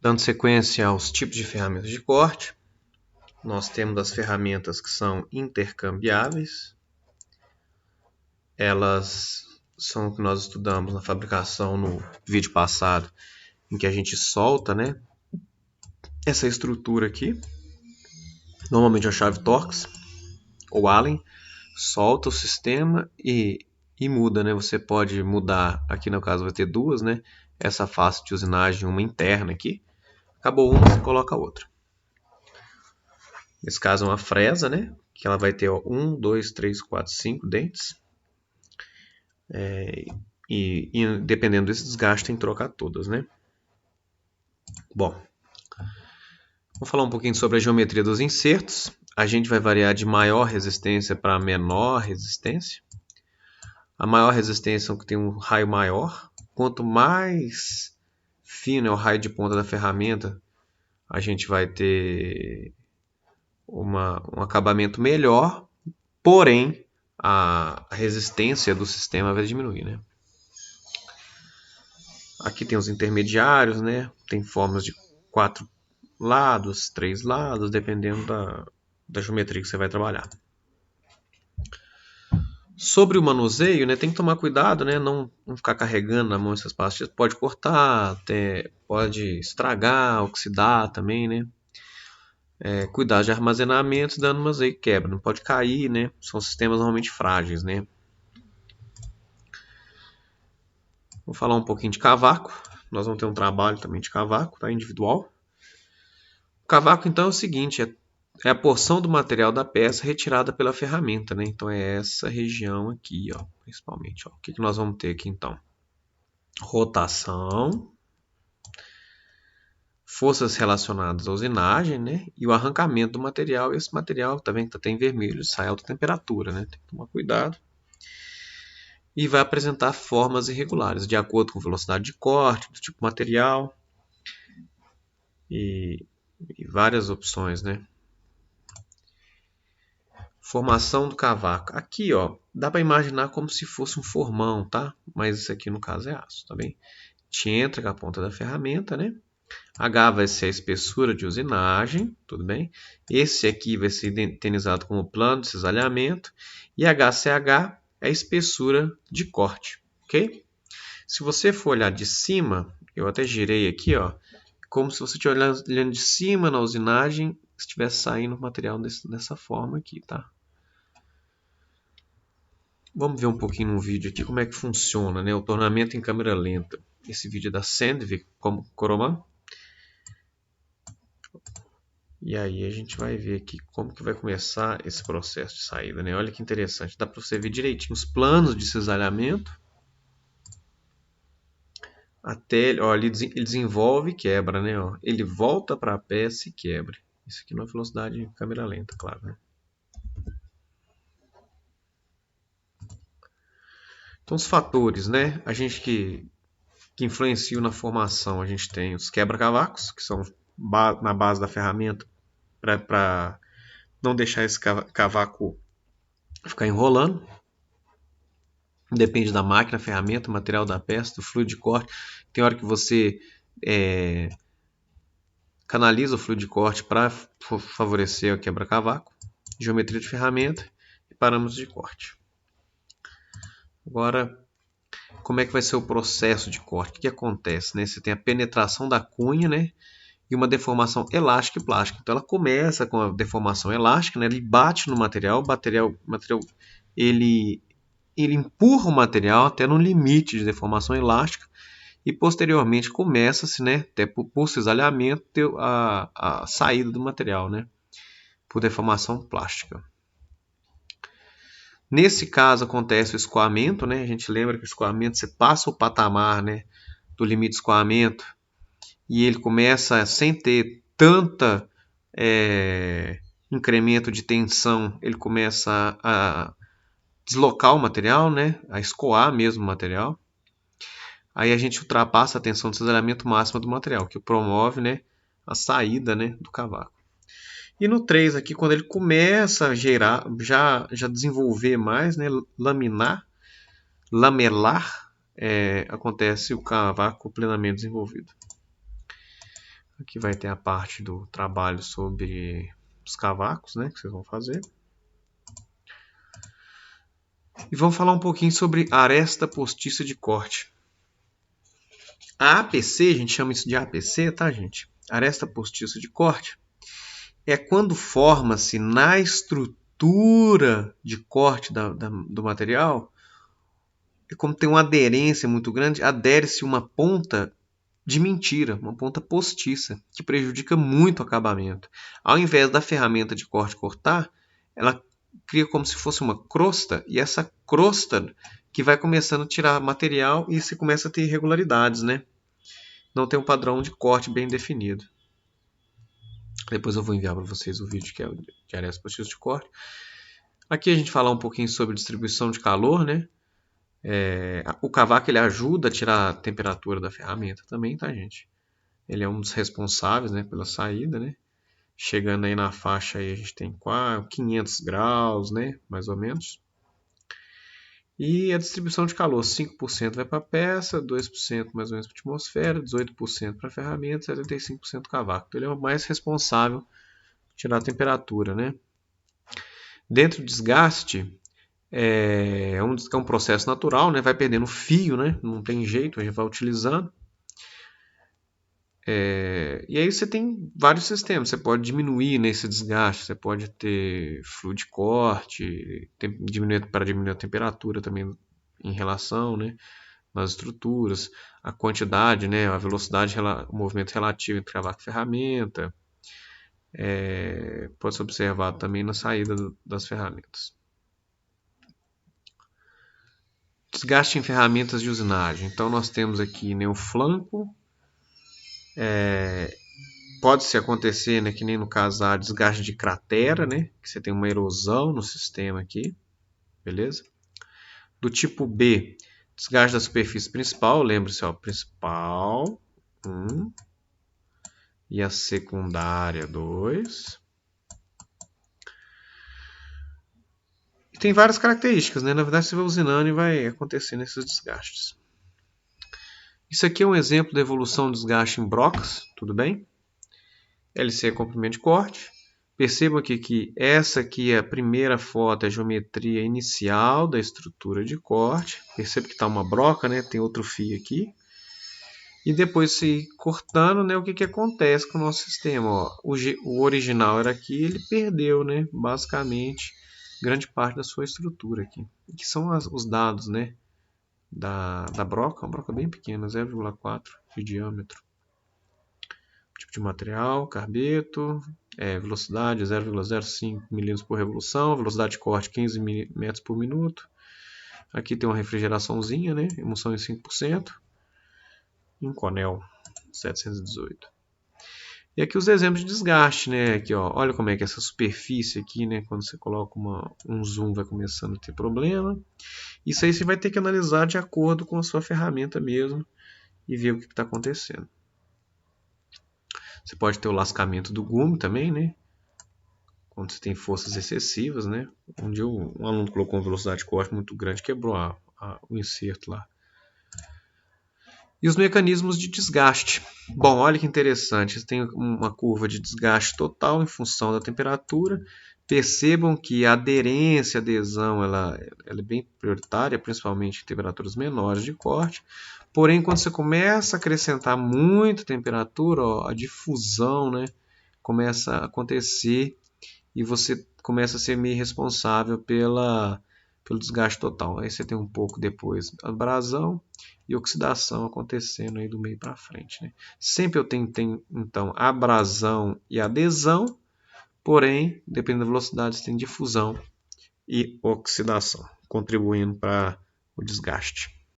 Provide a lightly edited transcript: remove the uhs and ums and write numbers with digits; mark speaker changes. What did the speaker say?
Speaker 1: Dando sequência aos tipos de ferramentas de corte, nós temos as ferramentas que são intercambiáveis. Elas são o que nós estudamos na fabricação no vídeo passado, em que a gente solta, né, essa estrutura aqui. Normalmente a chave Torx ou Allen, solta o sistema e muda, né? Você pode mudar, aqui no caso vai ter duas, né? Essa face de usinagem, uma interna aqui. Acabou uma, você coloca a outra. Nesse caso é uma fresa, né? Que ela vai ter 1, 2, 3, 4, 5 dentes. E dependendo desse desgaste, tem que trocar todas, né? Bom, vamos falar um pouquinho sobre a geometria dos insertos. A gente vai variar de maior resistência para menor resistência. A maior resistência é o que tem um raio maior. Quanto mais fino é o raio de ponta da ferramenta, a gente vai ter um acabamento melhor, porém a resistência do sistema vai diminuir, né? Aqui tem os intermediários, né? Tem formas de 4 lados, 3 lados, dependendo da geometria que você vai trabalhar. Sobre o manuseio, né, tem que tomar cuidado, né, não ficar carregando na mão essas pastas. Pode cortar, pode estragar, oxidar também, né? Cuidar de armazenamento, dando manuseio quebra, não pode cair, né? São sistemas normalmente frágeis, né? Vou falar um pouquinho de cavaco. Nós vamos ter um trabalho também de cavaco, tá? Individual. O cavaco, então, é o seguinte, é a porção do material da peça retirada pela ferramenta, né? Então é essa região aqui, ó, principalmente. Ó. O que nós vamos ter aqui, então? Rotação, forças relacionadas à usinagem, né? E o arrancamento do material. Esse material, tá vendo que tá em vermelho, sai a alta temperatura, né? Tem que tomar cuidado. E vai apresentar formas irregulares, de acordo com a velocidade de corte, do tipo de material e várias opções, né? Formação do cavaco. Aqui, ó, dá para imaginar como se fosse um formão, tá? Mas isso aqui no caso é aço, tá bem? A gente entra com a ponta da ferramenta, né? H vai ser a espessura de usinagem, tudo bem? Esse aqui vai ser identificado como plano de cisalhamento. E HCH é a espessura de corte, ok? Se você for olhar de cima, eu até girei aqui, ó, como se você estivesse olhando de cima na usinagem, estivesse saindo o material dessa forma aqui, tá? Vamos ver um pouquinho no vídeo aqui como é que funciona, né? O tornamento em câmera lenta. Esse vídeo é da Sandvik como Coroman. E aí a gente vai ver aqui como que vai começar esse processo de saída, né? Olha que interessante, dá para você ver direitinho os planos de cisalhamento. Até, ó, ele desenvolve e quebra, né? Ó, ele volta para a peça e quebra. Isso aqui na velocidade de câmera lenta, claro, né? Então os fatores, né? A gente que influenciam na formação, a gente tem os quebra-cavacos, que são na base da ferramenta, para não deixar esse cavaco ficar enrolando. Depende da máquina, ferramenta, material da peça, do fluido de corte. Tem hora que você canaliza o fluido de corte para favorecer o quebra-cavaco. Geometria de ferramenta e parâmetros de corte. Agora, como é que vai ser o processo de corte? O que acontece? Né? Você tem a penetração da cunha, né? E uma deformação elástica e plástica. Então ela começa com a deformação elástica, né? Ele bate no material, o material ele empurra o material até no limite de deformação elástica e posteriormente começa-se, né, até por cisalhamento, a saída do material, né, por deformação plástica. Nesse caso acontece o escoamento, né? A gente lembra que o escoamento, você passa o patamar, né, do limite de escoamento e ele começa sem ter tanta incremento de tensão, ele começa a deslocar o material, né, a escoar mesmo o material. Aí a gente ultrapassa a tensão de cisalhamento máxima do material, que promove, né, a saída, né, do cavaco. E no 3 aqui, quando ele começa a gerar, já desenvolver mais, né, lamelar, acontece o cavaco plenamente desenvolvido. Aqui vai ter a parte do trabalho sobre os cavacos, né, que vocês vão fazer. E vamos falar um pouquinho sobre aresta postiça de corte. A APC, a gente chama isso de APC, tá, gente? Aresta postiça de corte é quando forma-se na estrutura de corte do material, e como tem uma aderência muito grande, adere-se uma ponta de mentira, uma ponta postiça, que prejudica muito o acabamento. Ao invés da ferramenta de corte cortar, ela cria como se fosse uma crosta, e essa crosta que vai começando a tirar material e você começa a ter irregularidades, né? Não tem um padrão de corte bem definido. Depois eu vou enviar para vocês o vídeo que é de arestas postiças de corte. Aqui a gente fala um pouquinho sobre distribuição de calor, né? O cavaco ele ajuda a tirar a temperatura da ferramenta também, tá, gente? Ele é um dos responsáveis, né, pela saída, né? Chegando aí na faixa aí a gente tem 500 graus, né, mais ou menos. E a distribuição de calor, 5% vai para a peça, 2% mais ou menos para a atmosfera, 18% para a ferramenta, 75% do cavaco. Então ele é o mais responsável por tirar a temperatura, né? Dentro do desgaste, é um processo natural, né? Vai perdendo fio, né? Não tem jeito, a gente vai utilizando. E aí você tem vários sistemas. Você pode diminuir nesse desgaste, você pode ter fluido de corte, para diminuir a temperatura também em relação, né, nas estruturas, a quantidade, né, a velocidade, o movimento relativo entre cavaco e ferramenta. Pode ser observado também na saída das ferramentas. Desgaste em ferramentas de usinagem. Então nós temos aqui, né, o flanco. Pode-se acontecer, né, que nem no caso da desgaste de cratera, né, que você tem uma erosão no sistema aqui, beleza? Do tipo B, desgaste da superfície principal, lembre-se, ó, principal 1 e a secundária 2. E tem várias características, né? Na verdade você vai usinando e vai acontecendo esses desgastes. Isso aqui é um exemplo da evolução do desgaste em brocas, tudo bem? LC é comprimento de corte. Percebam aqui que essa aqui é a primeira foto, é a geometria inicial da estrutura de corte. Perceba que está uma broca, né? Tem outro fio aqui. E depois se cortando, né, o que acontece com o nosso sistema? Ó, o original era aqui, ele perdeu, né, basicamente, grande parte da sua estrutura aqui. Que são os dados, né, da broca, uma broca bem pequena, 0,4 de diâmetro. Tipo de material, carbeto, velocidade 0,05 milímetros por revolução, velocidade de corte 15 metros por minuto. Aqui tem uma refrigeraçãozinha, né, emulsão em 5%. Inconel 718. E aqui os exemplos de desgaste, né? Aqui, ó, olha como é que essa superfície aqui, né? Quando você coloca um zoom, vai começando a ter problema. Isso aí você vai ter que analisar de acordo com a sua ferramenta mesmo e ver o que está acontecendo. Você pode ter o lascamento do gume também, né? Quando você tem forças excessivas, né? Onde um aluno colocou uma velocidade de corte muito grande, quebrou o inserto lá. E os mecanismos de desgaste. Bom, olha que interessante. Você tem uma curva de desgaste total em função da temperatura. Percebam que a aderência, a adesão, ela é bem prioritária, principalmente em temperaturas menores de corte. Porém, quando você começa a acrescentar muita temperatura, ó, a difusão, né, começa a acontecer e você começa a ser meio responsável pelo desgaste total. Aí você tem um pouco depois abrasão e oxidação acontecendo aí do meio para frente, né? Sempre eu tenho então abrasão e adesão, porém, dependendo da velocidade, você tem difusão e oxidação, contribuindo para o desgaste.